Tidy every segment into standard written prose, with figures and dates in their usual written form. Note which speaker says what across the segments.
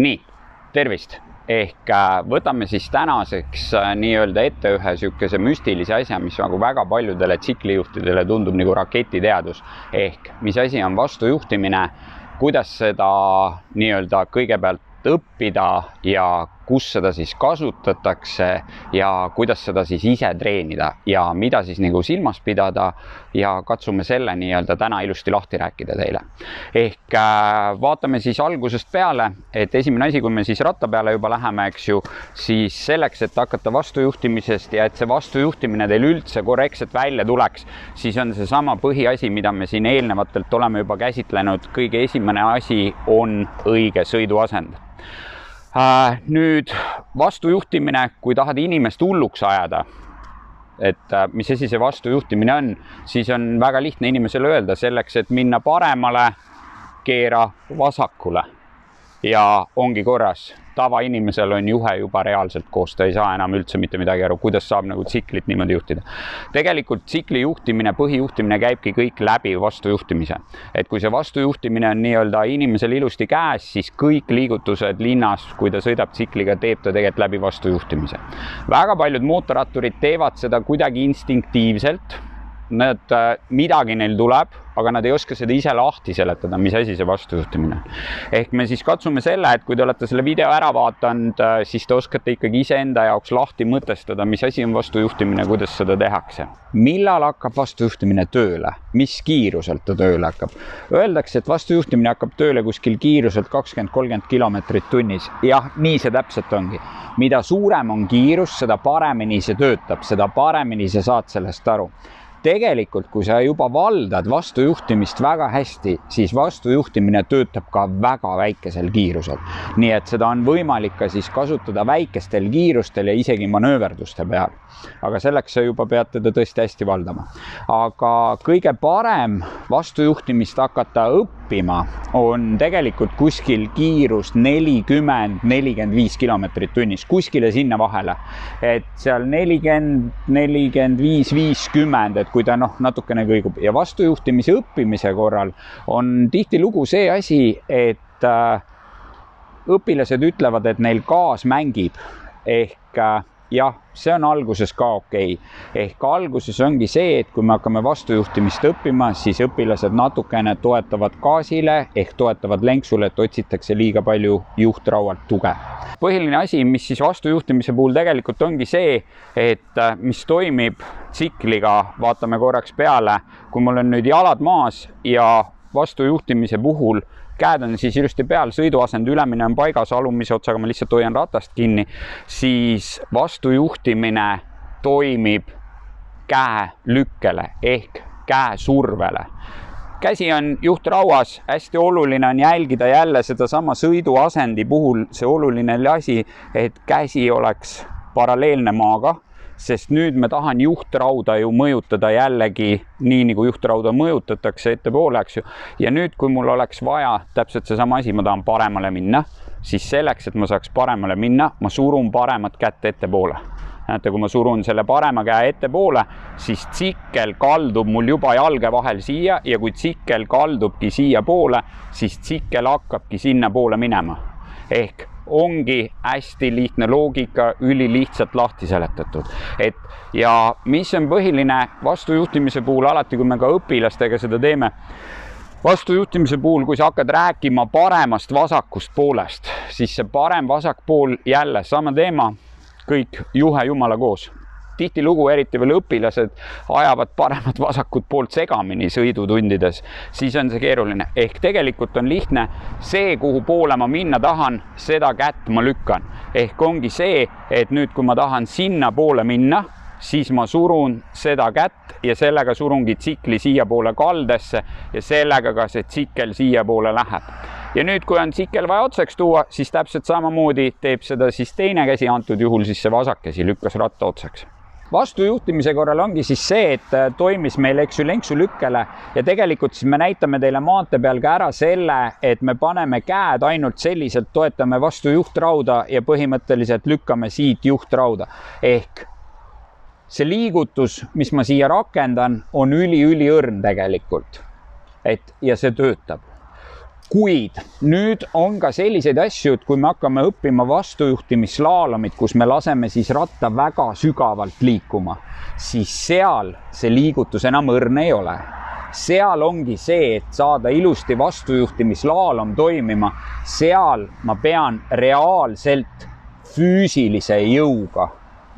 Speaker 1: Nii, tervist! Ehk võtame siis tänaseks nii-öelda ette ühe sükese müstilise asja, mis nagu väga paljudele tsiklijuhtidele tundub nagu raketiteadus. Ehk mis asi on vastujuhtimine, kuidas seda nii-öelda kõigepealt õppida ja kus seda siis kasutatakse ja kuidas seda siis ise treenida ja mida siis nagu silmas pidada ja katsume selle nii-öelda täna ilusti lahti rääkida teile. Ehk vaatame siis algusest peale, et esimene asi, kui me siis ratta peale juba läheme, eks ju, siis selleks, et hakata vastujuhtimisest ja et see vastujuhtimine teil üldse korrektselt välja tuleks, siis on see sama põhiasi, mida me siin eelnevatelt oleme juba käsitlenud. Kõige esimene asi on õige sõiduasend. Nüüd vastujuhtimine, kui tahad inimest hulluks ajada, et mis asi see vastujuhtimine on, siis on väga lihtne inimesele öelda selleks, et minna paremale, keera vasakule ja ongi korras. Tavainimesel on juhe juba reaalselt koos, ta ei saa enam üldse mitte midagi aru, kuidas saab nagu tsiklit niimoodi juhtida. Tegelikult tsikli juhtimine, põhijuhtimine käibki kõik läbi vastujuhtimise. Et kui see vastujuhtimine on nii-öelda inimesel ilusti käes, siis kõik liigutused linnas, kui ta sõidab tsikliga, teeb ta tegelikult läbi vastujuhtimise. Väga paljud mootorratturid teevad seda kuidagi instinktiivselt. Midagi neil tuleb, aga nad ei oska seda ise lahti seletada, mis asi see vastujuhtimine. Ehk me siis katsume selle, et kui te olete selle video ära vaatanud, siis te oskate ikkagi iseenda jaoks lahti mõtestada, mis asi on vastujuhtimine, kuidas seda tehakse. Millal hakkab vastujuhtimine tööle? Mis kiiruselt ta tööle hakkab? Öeldakse, et vastujuhtimine hakkab tööle kuskil kiiruselt 20-30 kilomeetrit tunnis. Jah, nii see täpselt ongi. Mida suurem on kiirus, seda paremini see töötab, seda paremini sa saad sellest aru. Tegelikult, kui sa juba valdad vastujuhtimist väga hästi, siis vastujuhtimine töötab ka väga väikesel kiirusel. Nii et seda on võimalik ka siis kasutada väikestel kiirustel ja isegi manööverduste peal. Aga selleks sa juba pead teda tõesti hästi valdama. Aga kõige parem vastujuhtimist hakata õppima on tegelikult kuskil kiirus 40-45 kilomeetrit tunnis, kuskile sinna vahele. Et seal 40, 45, 50, et kui ta natukene kõigub. Ja vastujuhtimise õppimise korral on tihtilugu see asi, et õpilased ütlevad, et neil gaas mängib. Ehk jah, see on alguses ka okei. Ehk alguses ongi see, et kui me hakkame vastujuhtimist õppima, siis õpilased natukene toetavad gaasile ehk toetavad lenksule, et otsitakse liiga palju juhtraualt tuge. Põhiline asi, mis siis vastujuhtimise puhul tegelikult ongi see, et mis toimib tsikliga, vaatame korraks peale, kui mul on nüüd jalad maas ja vastujuhtimise puhul käed on siis ilusti peal, sõiduasend ülemine on paigas, alumise otsaga ma lihtsalt hoian ratast kinni, siis vastujuhtimine toimib käe lükkele ehk käe survele. Käsi on juhtrauas, hästi oluline on jälgida jälle seda sama sõiduasendi puhul see oluline asi, et käsi oleks paralleelne maaga, sest nüüd me tahan juhtrauda ju mõjutada jällegi nii, nagu juhtrauda mõjutatakse ettepoole, eks ju. Ja nüüd, kui mul oleks vaja täpselt see sama asi, ma tahan paremale minna, siis selleks, et ma saaks paremale minna, ma surun paremat kätt ettepoole. Näete, kui ma surun selle parema käe ettepoole, siis tsikkel kaldub mul juba jalge vahel siia ja kui tsikkel kaldubki siia poole, siis tsikkel hakkabki sinna poole minema. Ehk ongi hästi lihtne loogika, ülilihtsalt lahti seletatud. Ja mis on põhiline vastujuhtimise puhul alati, kui me ka õpilastega seda teeme, vastujuhtimise puhul, kui sa hakkad rääkima paremast vasakust poolest, siis see parem vasak pool jälle sama teema, kõik juhe jumala koos. Tihtilugu, eriti veel õpilased, ajavad paremat vasakut poolt segamini sõidutundides, siis on see keeruline. Ehk tegelikult on lihtne see, kuhu poole ma minna tahan, seda kätt ma lükkan. Ehk ongi see, et nüüd, kui ma tahan sinna poole minna, siis ma surun seda kätt ja sellega surungi tsikli siia poole kaldesse ja sellega ka see tsikkel siia poole läheb. Ja nüüd, kui on tsikkel vaja otsaks tuua, siis täpselt samamoodi teeb seda siis teine käsi, antud juhul siis see vasak käsi lükkas ratta otsaks. Vastujuhtimise korral ongi siis see, et toimis meil lenksu lükkele ja tegelikult siis me näitame teile maantee peal ka ära selle, et me paneme käed ainult selliselt, toetame vastu juhtrauda ja põhimõtteliselt lükkame siit juhtrauda. Ehk see liigutus, mis ma siia rakendan, on üli õrn tegelikult. Ja see töötab. Kuid nüüd on ka selliseid asju, et kui me hakkame õppima vastujuhtimislaalomit, kus me laseme siis ratta väga sügavalt liikuma, siis seal see liigutus enam õrn ei ole. Seal ongi see, et saada ilusti vastujuhtimislaalom toimima, seal ma pean reaalselt füüsilise jõuga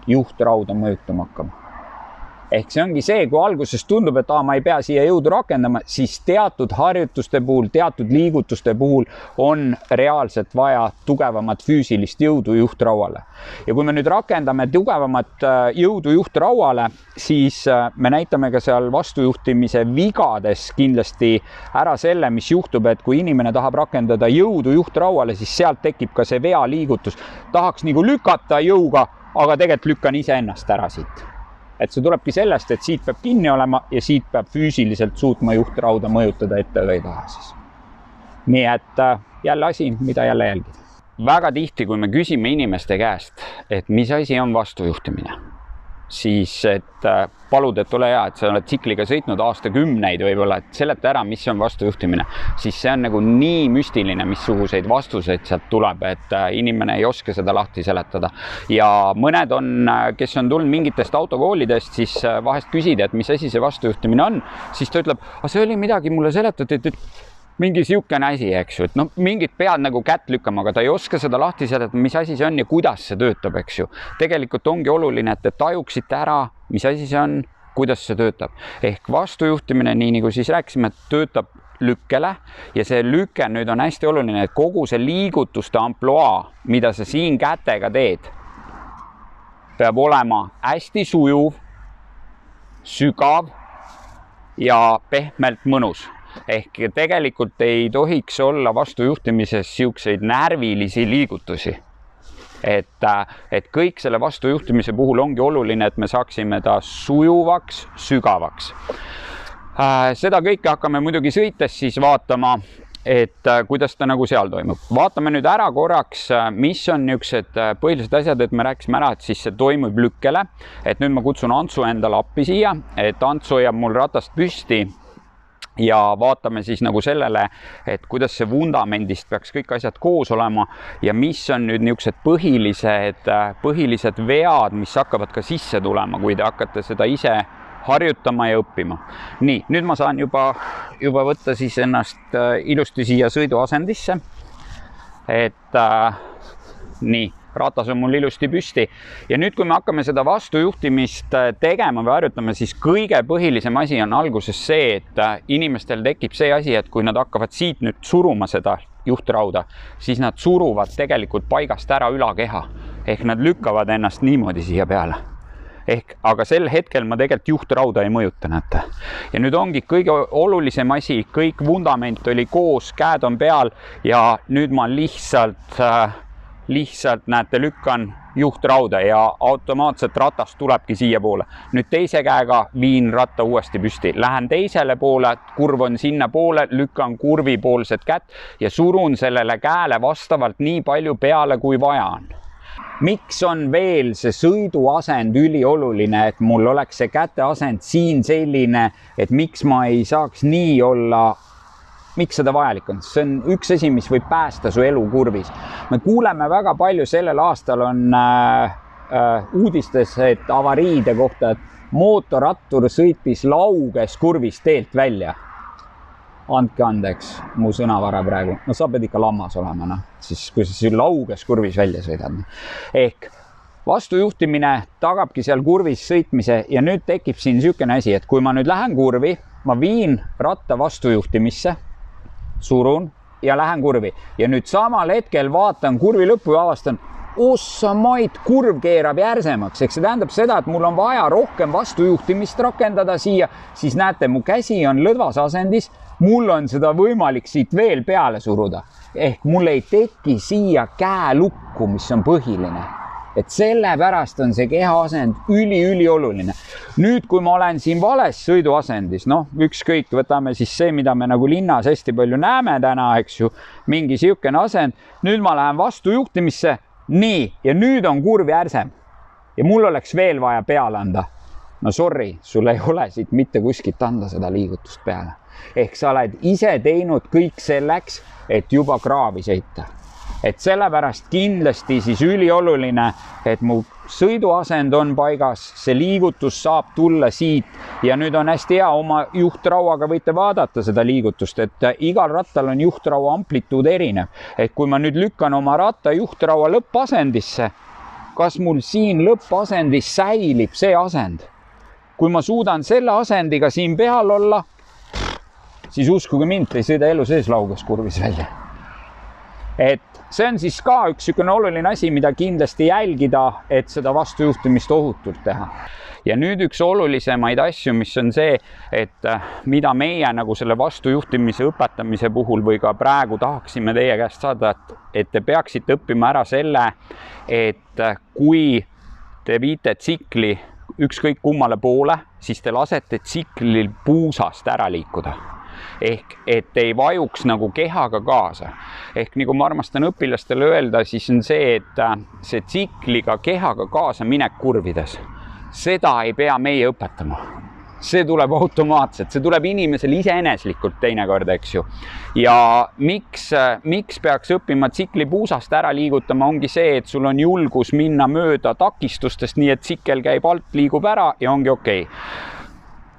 Speaker 1: juhtrauda mõjutama hakkama. Ehk see ongi see, kui alguses tundub, et ma ei pea siia jõudu rakendama, siis teatud harjutuste puhul, teatud liigutuste puhul on reaalselt vaja tugevamat füüsilist jõudu juhtrauale. Ja kui me nüüd rakendame tugevamat jõudu juhtrauale, siis me näitame ka seal vastujuhtimise vigades kindlasti ära selle, mis juhtub, et kui inimene tahab rakendada jõudu juhtrauale, siis sealt tekib ka see vealiigutus. Tahaks nagu lükata jõuga, aga tegelikult lükkan iseennast ära siit. Et see tulebki sellest, et siit peab kinni olema ja siit peab füüsiliselt suutma juhtrauda mõjutada ette või taha siis. Nii et jälle asi, mida jälle jälgida. Väga tihti, kui me küsime inimeste käest, et mis asi on vastujuhtimine, siis et palud, et ole hea, et sa oled tsikliga sõitnud aastakümneid võib-olla, et seleta ära, mis on vastujuhtimine, siis see on nagu nii müstiline, missuguseid vastuseid sealt tuleb, et inimene ei oska seda lahti seletada. Ja mõned on, kes on tulnud mingitest autokoolidest, siis vahest küsida, et mis asi see vastujuhtimine on, siis ta ütleb, see oli midagi mulle seletati, et mingi siukene asi, eks ju, et mingid pead nagu kätt lükkama, aga ta ei oska seda lahti seletada, mis asi see on ja kuidas see töötab, eks ju. Tegelikult ongi oluline, et te tajuksite ära, mis asi see on, kuidas see töötab. Ehk vastujuhtimine, nii nagu siis rääkisime, töötab lükkele ja see lüke nüüd on hästi oluline, et kogu see liigutuste amploaa, mida sa siin kätega teed, peab olema hästi sujuv, sügav ja pehmelt mõnus. Ehk tegelikult ei tohiks olla vastujuhtimises siukseid närvilisi liigutusi. Et kõik selle vastujuhtimise puhul ongi oluline, et me saaksime ta sujuvaks, sügavaks. Seda kõike hakkame muidugi sõites siis vaatama, et kuidas ta nagu seal toimub. Vaatame nüüd ära korraks, mis on niisugused põhilised asjad, et me rääkisime ära, et siis see toimub lükkele. Et nüüd ma kutsun Antsu endale appi siia, et Antsu hoiab mul ratast püsti. Ja vaatame siis nagu sellele, et kuidas see vundamendist peaks kõik asjad koos olema ja mis on nüüd niisugused põhilised vead, mis hakkavad ka sisse tulema, kui te hakkate seda ise harjutama ja õppima. Nii, nüüd ma saan juba võtta siis ennast ilusti siia sõiduasendisse. Et nii, ratas on mul ilusti püsti. Ja nüüd, kui me hakkame seda vastujuhtimist tegema või harjutama, siis kõige põhilisem asi on alguses see, et inimestel tekib see asi, et kui nad hakkavad siit nüüd suruma seda juhtrauda, siis nad suruvad tegelikult paigast ära ülakeha. Ehk nad lükkavad ennast niimoodi siia peale. Aga sel hetkel ma tegelikult juhtrauda ei mõjuta, näete. Ja nüüd ongi kõige olulisem asi, kõik vundament oli koos, käed on peal ja nüüd ma lihtsalt näete, lükkan juhtrauda ja automaatselt ratast tulebki siia poole. Nüüd teise käega viin ratta uuesti püsti. Lähen teisele poole, kurv on sinna poole, lükkan kurvi poolset kätt ja surun sellele käele vastavalt nii palju peale, kui vaja on. Miks on veel see sõiduasend ülioluline, et mul oleks see käteasend siin selline, et miks ma ei saaks nii olla, miks seda vajalik on? See on üks asi, mis võib päästa su elu kurvis. Me kuuleme väga palju, sellel aastal on uudistes, et avariide kohta, et mootorrattur sõitis lauges kurvis teelt välja. Andke andeks, mu sõnavara praegu. No sa pead ikka lammas olema, siis kui sa lauges kurvis välja sõidad. Ehk vastujuhtimine tagabki seal kurvis sõitmise ja nüüd tekib siin niisugune asi, et kui ma nüüd lähen kurvi, ma viin ratta vastujuhtimisse, surun ja lähen kurvi. Ja nüüd samal hetkel vaatan kurvi lõppu ja avastan, ossa maid, kurv keerab järsemaks. Eks see tähendab seda, et mul on vaja rohkem vastujuhtimist rakendada siia, siis näete, mu käsi on lõdvas asendis, mul on seda võimalik siit veel peale suruda. Ehk mul ei teki siia käelukku, mis on põhiline. Et sellepärast on see kehaasend üli oluline. Nüüd, kui ma olen siin vales sõiduasendis, ükskõik, võtame siis see, mida me nagu linnas hästi palju näeme täna, eks ju, mingi siukene asend. Nüüd ma lähen vastujuhtimisse, nii, ja nüüd on kurv järsem. Ja mul oleks veel vaja peale anda. No sorry, sul ei ole siit mitte kuskilt anda seda liigutust peale. Ehk sa oled ise teinud kõik selleks, et juba kraavi sõita. Et sellepärast kindlasti siis ülioluline, et mu sõiduasend on paigas, see liigutus saab tulla siit ja nüüd on hästi hea, oma juhtrauaga võite vaadata seda liigutust, et igal rattal on juhtraua amplituud erinev. Et kui ma nüüd lükkan oma ratta juhtraua lõppasendisse, kas mul siin lõppasendis säilib see asend? Kui ma suudan selle asendiga siin peal olla, siis uskuge mind, ei sõida elu sees lauges kurvis välja. Et see on siis ka üks oluline asi, mida kindlasti jälgida, et seda vastujuhtimist ohutult teha. Ja nüüd üks olulisemaid asju, mis on see, et mida meie nagu selle vastujuhtimise õpetamise puhul või ka praegu tahaksime teie käest saada, et te peaksite õppima ära selle, et kui te viite tsikli ükskõik kummale poole, siis te lasete tsiklil puusast ära liikuda. Ehk et ei vajuks nagu kehaga kaasa. Ehk nagu ma armastan õpilastele öelda, siis on see, et see tsikliga kehaga kaasa minek kurvides. Seda ei pea meie õpetama. See tuleb automaatselt, see tuleb inimesel iseeneslikult teinekord, eks ju. Ja miks peaks õppima tsikli puusast ära liigutama, ongi see, et sul on julgus minna mööda takistustest, nii et tsikkel käib alt, liigub ära ja ongi okei.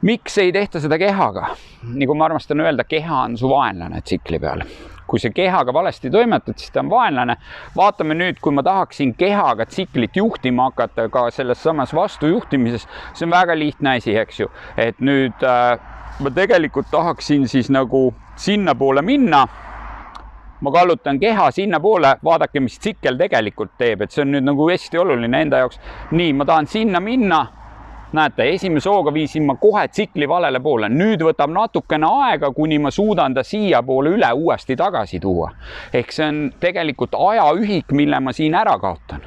Speaker 1: Miks ei tehta seda kehaga? Nagu ma armastan öelda, keha on su vaenlane tsikli peal. Kui see kehaga valesti toimetad, siis ta on vaenlane. Vaatame nüüd, kui ma tahaksin kehaga tsiklit juhtima hakata ka selles samas vastujuhtimises, see on väga lihtne asi, eks ju. Et nüüd ma tegelikult tahaksin siis nagu sinna poole minna. Ma kallutan keha sinna poole, vaadake, mis tsikkel tegelikult teeb, et see on nüüd nagu hästi oluline enda jaoks. Nii, ma tahan sinna minna. Näete, esimese hooga viisin ma kohe tsikli valele poole. Nüüd võtab natukene aega, kuni ma suudan ta siia poole üle uuesti tagasi tuua. Ehk see on tegelikult ajaühik, mille ma siin ära kaotan.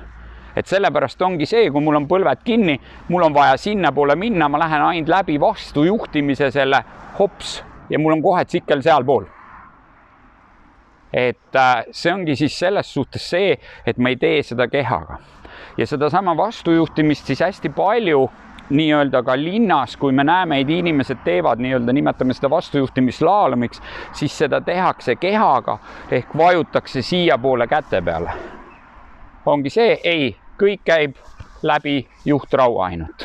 Speaker 1: Et sellepärast ongi see, kui mul on põlved kinni, mul on vaja sinna poole minna, ma lähen ainult läbi vastu juhtimise selle hops ja mul on kohe tsikkel seal pool. Et see ongi siis selles suhtes see, et ma ei tee seda kehaga. Ja seda sama vastujuhtimist siis hästi palju nii-öelda ka linnas, kui me näeme, et inimesed teevad nii-öelda, nimetame seda vastujuhtimislaalomiks, siis seda tehakse kehaga ehk vajutakse siia poole käte peale. Ongi see, ei, kõik käib läbi juhtraua ainult.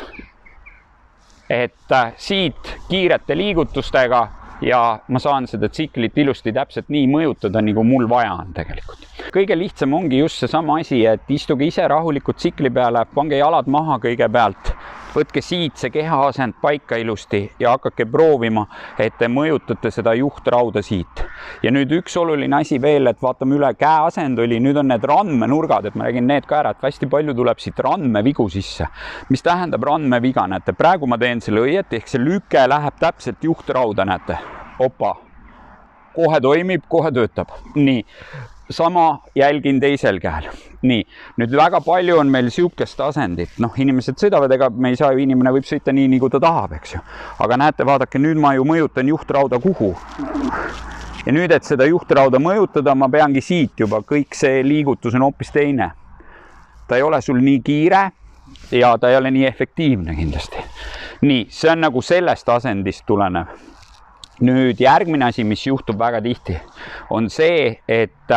Speaker 1: Et siit kiirete liigutustega ja ma saan seda tsiklit ilusti täpselt nii mõjutada, nagu mul vaja on tegelikult. Kõige lihtsam ongi just see sama asi, et istuge ise rahulikult tsikli peale, pange jalad maha kõigepealt, võtke siit see kehaasend paika ilusti ja hakake proovima, et te mõjutate seda juhtrauda siit. Ja nüüd üks oluline asi veel, et vaatame üle, käeasend oli, nüüd on need randmenurgad, et ma räägin need ka ära, et hästi palju tuleb siit randmevigu sisse. Mis tähendab randmeviga, näete, praegu ma teen selle õieti, ehk see lüke läheb täpselt juhtrauda, näete, opa, kohe toimib, kohe töötab. Nii. Sama jälgin teisel käel. Nii, nüüd väga palju on meil siukest asendit. Noh, inimesed sõidavad, ega me ei saa ju, inimene võib sõita nii, nagu ta tahab, eks ju. Aga näete, vaadake, nüüd ma ju mõjutan juhtrauda kuhu. Ja nüüd, et seda juhtrauda mõjutada, ma peangi siit juba, kõik see liigutus on hoopis teine. Ta ei ole sul nii kiire ja ta ei ole nii efektiivne kindlasti. Nii, see on nagu sellest asendist tulenev. Nüüd järgmine asi, mis juhtub väga tihti, on see, et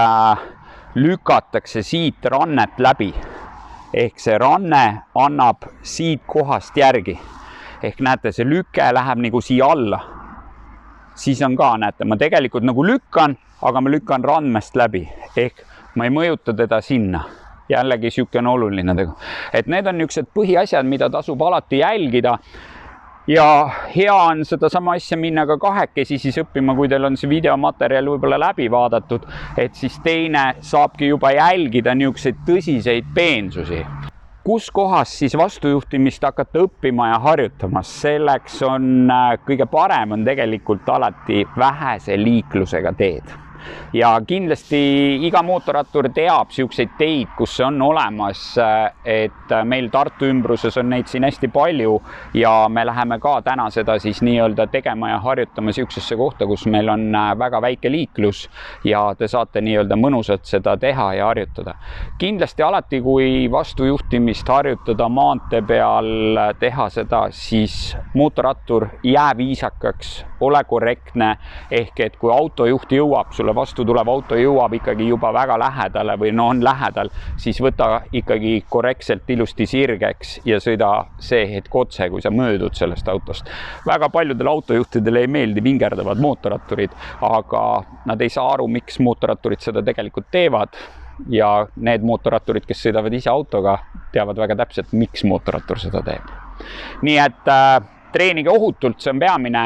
Speaker 1: lükatakse siit rannet läbi. Ehk see ranne annab siit kohast järgi. Ehk näete, see lüke läheb nagu siia alla. Siis on ka, näete, ma tegelikult nagu lükkan, aga ma lükkan randmest läbi. Ehk ma ei mõjuta teda sinna. Jällegi siuke on oluline tegu. Et need on niisugused põhiasjad, mida tasub alati jälgida. Ja hea on seda sama asja minna ka kahekesi siis õppima, kui teil on see videomaterjal võib-olla läbi vaadatud, et siis teine saabki juba jälgida niisuguseid tõsiseid peensusi. Kus kohas siis vastujuhtimist hakata õppima ja harjutama? Selleks on kõige parem on tegelikult alati vähese liiklusega teed. ja kindlasti iga mootorrattur teab siukseid teid, kus see on olemas, et meil Tartu ümbruses on neid siin hästi palju ja me läheme ka täna seda siis nii-öelda tegema ja harjutama siuksesse kohta, kus meil on väga väike liiklus ja te saate nii-öelda mõnusalt seda teha ja harjutada. Kindlasti alati, kui vastujuhtimist harjutada maantee peal, teha seda, siis mootorrattur jää viisakaks, ole korrektne, ehk et kui autojuht jõuab, sulle vastu tulev auto jõuab ikkagi juba väga lähedale või no on lähedal, siis võta ikkagi korrektselt ilusti sirgeks ja sõida see hetk otse, kui sa möödud sellest autost. Väga paljudel autojuhtidele ei meeldi vingerdavad mootorratturid, aga nad ei saa aru, miks mootorratturid seda tegelikult teevad. Ja need mootorratturid, kes sõidavad ise autoga, teavad väga täpselt, miks mootorrattur seda teeb. Nii et treenige ohutult, see on peamine.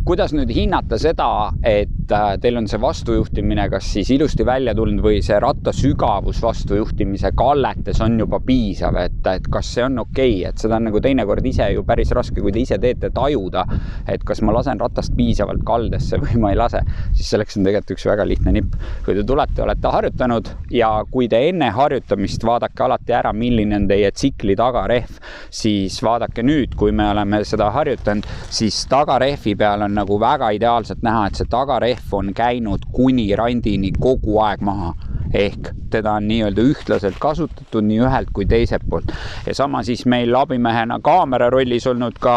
Speaker 1: Kuidas nüüd hinnata seda, et teil on see vastujuhtimine kas siis ilusti välja tulnud või see ratta sügavus vastujuhtimise kalletes on juba piisav, et kas see on okei, et seda on nagu teinekord ise ju päris raske, kui te ise teete tajuda, et kas ma lasen ratast piisavalt kaldesse või ma ei lase, siis selleks on tegelikult üks väga lihtne nipp. Kui te tulete, olete harjutanud ja kui te enne harjutamist vaadake alati ära, milline on teie tsikli tagarehv, siis vaadake nüüd, kui me oleme seda harjutanud, siis tagarehvi peal on nagu väga ideaalselt näha, et see tagarehv on käinud kuni randini kogu aeg maha. Ehk teda on nii-öelda ühtlaselt kasutatud nii ühelt kui teiselt poolt. Ja sama siis meil abimehena kaamera rollis olnud ka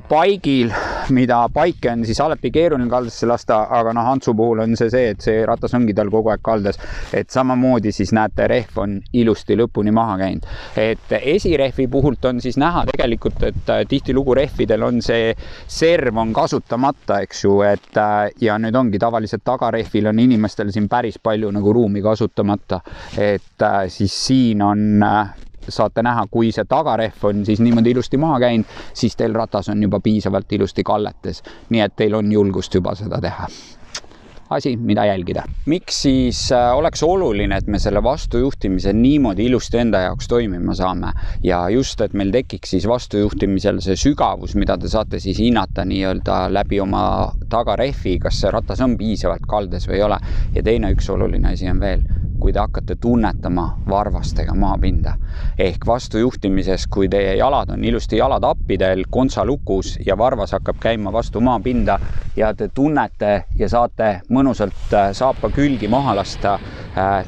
Speaker 1: paigil, mida paike on siis alati keeruline kaldesse lasta, aga Antsu puhul on see, et see ratas ongi tal kogu aeg kaldes, et samamoodi siis näete, rehv on ilusti lõpuni maha käinud. Et esirehvi puhult on siis näha tegelikult, et tihtilugu rehvidel on see serv on kasutamata, eks ju, et ja nüüd ongi tavaliselt tagarehvil on inimestel siin päris palju nagu ruumi kasutamata, et siis siin on saate näha, kui see tagarehv on siis niimoodi ilusti maha käinud, siis teil ratas on juba piisavalt ilusti kalletes. Nii et teil on julgust juba seda teha. Asi, mida jälgida. Miks siis oleks oluline, et me selle vastujuhtimise niimoodi ilusti enda jaoks toimima saame ja just, et meil tekiks siis vastujuhtimisel see sügavus, mida te saate siis hinnata nii-öelda läbi oma tagarehvi, kas see ratas on piisavalt kaldes või ei ole. Ja teine üks oluline asi on veel, kui te hakkate tunnetama varvastega maapinda. Ehk vastujuhtimises, kui teie jalad on ilusti jalatappidel, kontsalukus ja varvas hakkab käima vastu maapinda ja te tunnete ja saate mõnusalt saapa külgi maha lasta,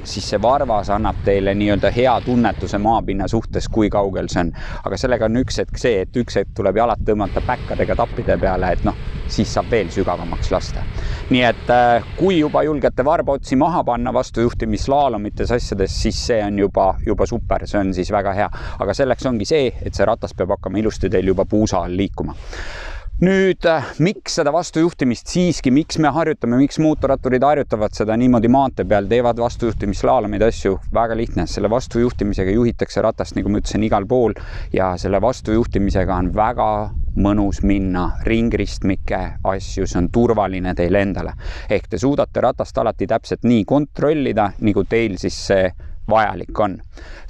Speaker 1: siis see varvas annab teile nii-öelda hea tunnetuse maapinna suhtes, kui kaugel see on. Aga sellega on üks hetk see, et üks hetk tuleb jalad tõmmata päkkadega tappide peale, et siis saab veel sügavamaks lasta. Nii et kui juba julgete varbaotsi maha panna vastujuhtimislaalomites asjades, siis see on juba super, see on siis väga hea. Aga selleks ongi see, et see ratas peab hakkama ilusti teil juba puusa all liikuma. Nüüd, miks seda vastujuhtimist siiski, miks me harjutame, miks mootorratturid harjutavad seda niimoodi maantee peal, teevad vastujuhtimislaalomid asju, väga lihtne. Selle vastujuhtimisega juhitakse ratast, nagu ma ütlesin, igal pool ja selle vastujuhtimisega on väga mõnus minna ringristmike asju, see on turvaline teile endale. Ehk te suudate ratast alati täpselt nii kontrollida, nagu teil siis see vajalik on.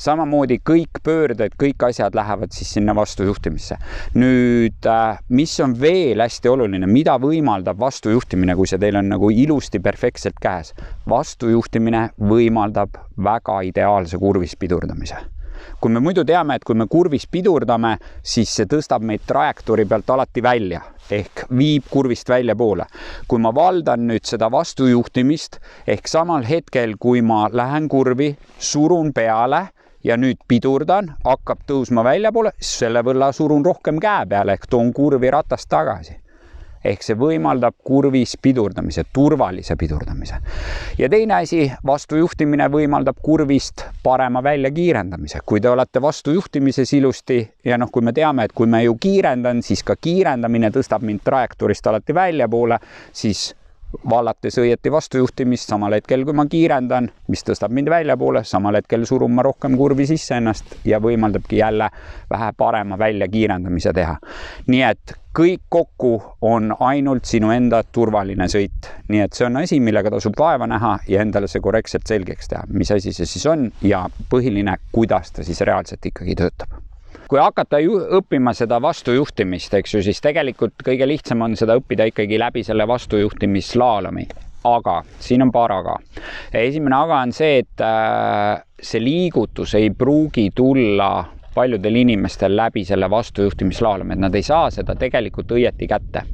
Speaker 1: Samamoodi kõik pöörded, kõik asjad lähevad siis sinna vastujuhtimisse. Nüüd, mis on veel hästi oluline, mida võimaldab vastujuhtimine, kui see teil on nagu ilusti perfektselt käes? Vastujuhtimine võimaldab väga ideaalse kurvis pidurdamise. Kui me muidu teame, et kui me kurvis pidurdame, siis see tõstab meid trajektoori pealt alati välja, ehk viib kurvist välja poole. Kui ma valdan nüüd seda vastujuhtimist, ehk samal hetkel, kui ma lähen kurvi, surun peale ja nüüd pidurdan, hakkab tõusma välja poole, selle võlla surun rohkem käe peale, ehk toon kurvi ratast tagasi. Ehk see võimaldab kurvis pidurdamise, turvalise pidurdamise. Ja teine asi, vastujuhtimine võimaldab kurvist parema välja kiirendamise. Kui te olete vastujuhtimises ilusti ja kui me teame, et kui me ju kiirendan, siis ka kiirendamine tõstab mind trajektoorist alati välja poole, siis vallates õieti vastujuhtimist samal hetkel, kui ma kiirendan, mis tõstab mind välja poole, samal hetkel surun ma rohkem kurvi sisse ennast ja võimaldabki jälle vähe parema välja kiirendamise teha. Nii et kõik kokku on ainult sinu enda turvaline sõit. Nii et see on asi, millega tasub vaeva näha ja endale see korrektselt selgeks teha, mis asi see siis on ja põhiline, kuidas ta siis reaalselt ikkagi töötab. Kui hakata õppima seda vastujuhtimist, eks ju, siis tegelikult kõige lihtsam on seda õppida ikkagi läbi selle vastujuhtimislaalomi. aga siin on paar aga. Esimene aga on see, et see liigutus ei pruugi tulla paljudel inimestel läbi selle vastujuhtimislaalomi, et nad ei saa seda tegelikult õieti kätte.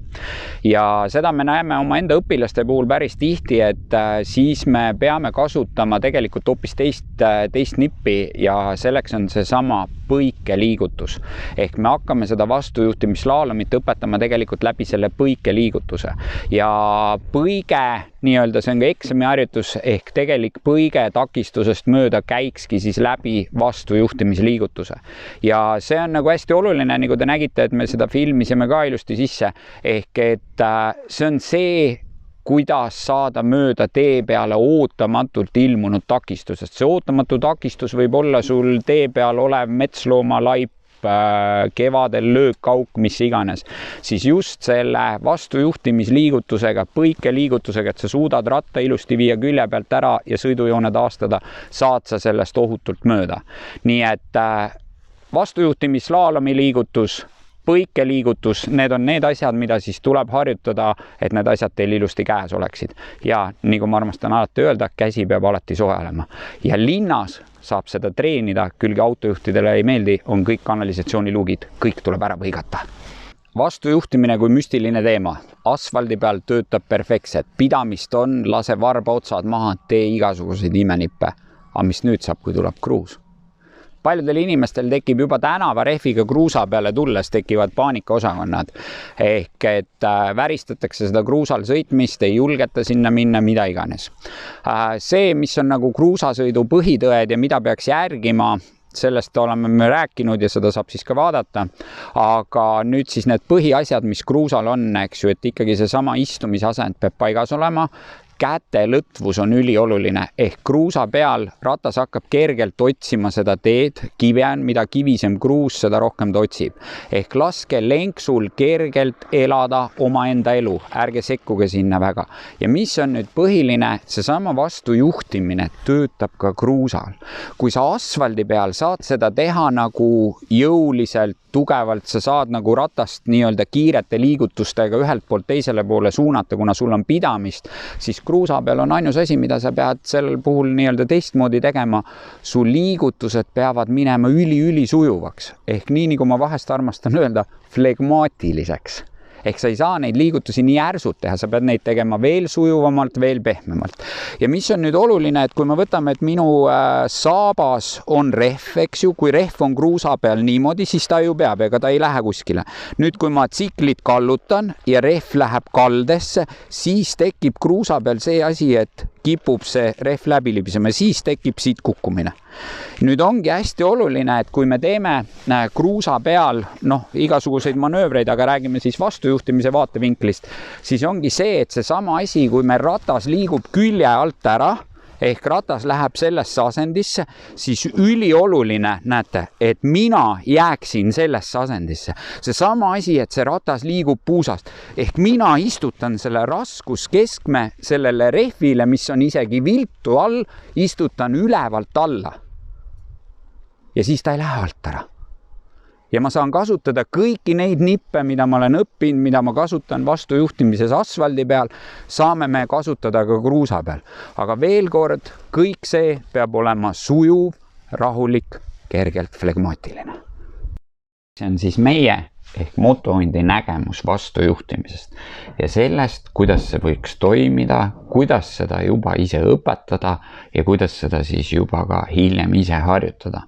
Speaker 1: Ja seda me näeme oma enda õpilaste puhul päris tihti, et siis me peame kasutama tegelikult hoopis teist nippi ja selleks on seesama põikeliigutus. Ehk me hakkame seda vastujuhtimislaalomit õpetama tegelikult läbi selle põikeliigutuse. Ja põige, nii-öelda see on ka eksamiharjutus, ehk tegelik põige takistusest mööda käikski siis läbi vastujuhtimisliigutuse. Ja see on nagu hästi oluline, nagu te nägite, et me seda filmisime ka ilusti sisse, ehk et see on see, kuidas saada mööda tee peale ootamatult ilmunud takistusest. See ootamatu takistus võib olla sul tee peal olev metsloomalaip, kevadel löökauk, mis iganes. Siis just selle vastujuhtimisliigutusega, põikeliigutusega, et sa suudad ratta ilusti viia külje pealt ära ja sõidujoone taastada, saad sa sellest ohutult mööda. Nii et vastujuhtimislaalomi liigutus, põikeliigutus, need on need asjad, mida siis tuleb harjutada, et need asjad teil ilusti käes oleksid. Ja nagu ma armastan alati öelda, käsi peab alati soe olema. Ja linnas saab seda treenida, külge autojuhtidele ei meeldi, on kõik kanalisatsiooniluugid, kõik tuleb ära põigata. Vastujuhtimine kui müstiline teema. Asfaldi peal töötab perfektselt, pidamist on, lase varba otsad maha, tee igasuguseid imenippe. Aga mis nüüd saab, kui tuleb kruus? Paljudel inimestel tekib juba tänavarehviga kruusa peale tulles tekivad paanikaosakonnad. Ehk et väristatakse seda kruusal sõitmist, ei julgeta sinna minna, mida iganes. See, mis on nagu kruusasõidu põhitõed ja mida peaks järgima, sellest oleme me rääkinud ja seda saab siis ka vaadata. Aga nüüd siis need põhiasjad, mis kruusal on, eks ju, et ikkagi seesama istumisasend peab paigas olema. Käte lõtvus on ülioluline, ehk kruusa peal ratas hakkab kergelt otsima seda teed, kive on, mida kivisem kruus, seda rohkem ta otsib. Ehk laske lenksul kergelt elada omaenda elu, ärge sekkuge sinna väga. Ja mis on nüüd põhiline, seesama vastujuhtimine töötab ka kruusal. Kui sa asfaldi peal saad seda teha nagu jõuliselt, tugevalt, sa saad nagu ratast nii-öelda kiirete liigutustega ühelt poolt teisele poole suunata, kuna sul on pidamist, siis kruusa peal on ainus asi, mida sa pead sellel puhul nii-öelda teistmoodi tegema. Su liigutused peavad minema üli sujuvaks. Ehk nii, nagu ma vahest armastan öelda, flegmaatiliseks. Ehk sa ei saa neid liigutusi nii järsult teha, sa pead neid tegema veel sujuvamalt, veel pehmemalt. Ja mis on nüüd oluline, et kui me võtame, et minu saabas on rehv, eks ju, kui rehv on kruusa peal niimoodi, siis ta ju peab, ega ta ei lähe kuskile. Nüüd, kui ma tsiklit kallutan ja rehv läheb kaldesse, siis tekib kruusa peal see asi, et kipub see rehv läbi libisema, siis tekib siit kukkumine. Nüüd ongi hästi oluline, et kui me teeme kruusa peal igasuguseid manöövreid, aga räägime siis vastujuhtimise vaatevinklist, siis ongi see, et seesama asi, kui me ratas liigub külje alt ära, ehk ratas läheb sellesse asendisse, siis ülioluline, näete, et mina jääksin sellesse asendisse. Seesama asi, et see ratas liigub puusast, ehk mina istutan selle raskuskeskme sellele rehvile, mis on isegi viltu all, istutan ülevalt alla. Ja siis ta ei lähe alt ära. Ja ma saan kasutada kõiki neid nippe, mida ma olen õppinud, mida ma kasutan vastujuhtimises asfaldi peal, saame me kasutada ka kruusa peal. Aga veel kord, kõik see peab olema sujuv, rahulik, kergelt flegmaatiline. See on siis meie ehk motohundi nägemus vastujuhtimisest ja sellest, kuidas see võiks toimida, kuidas seda juba ise õpetada ja kuidas seda siis juba ka hiljem ise harjutada.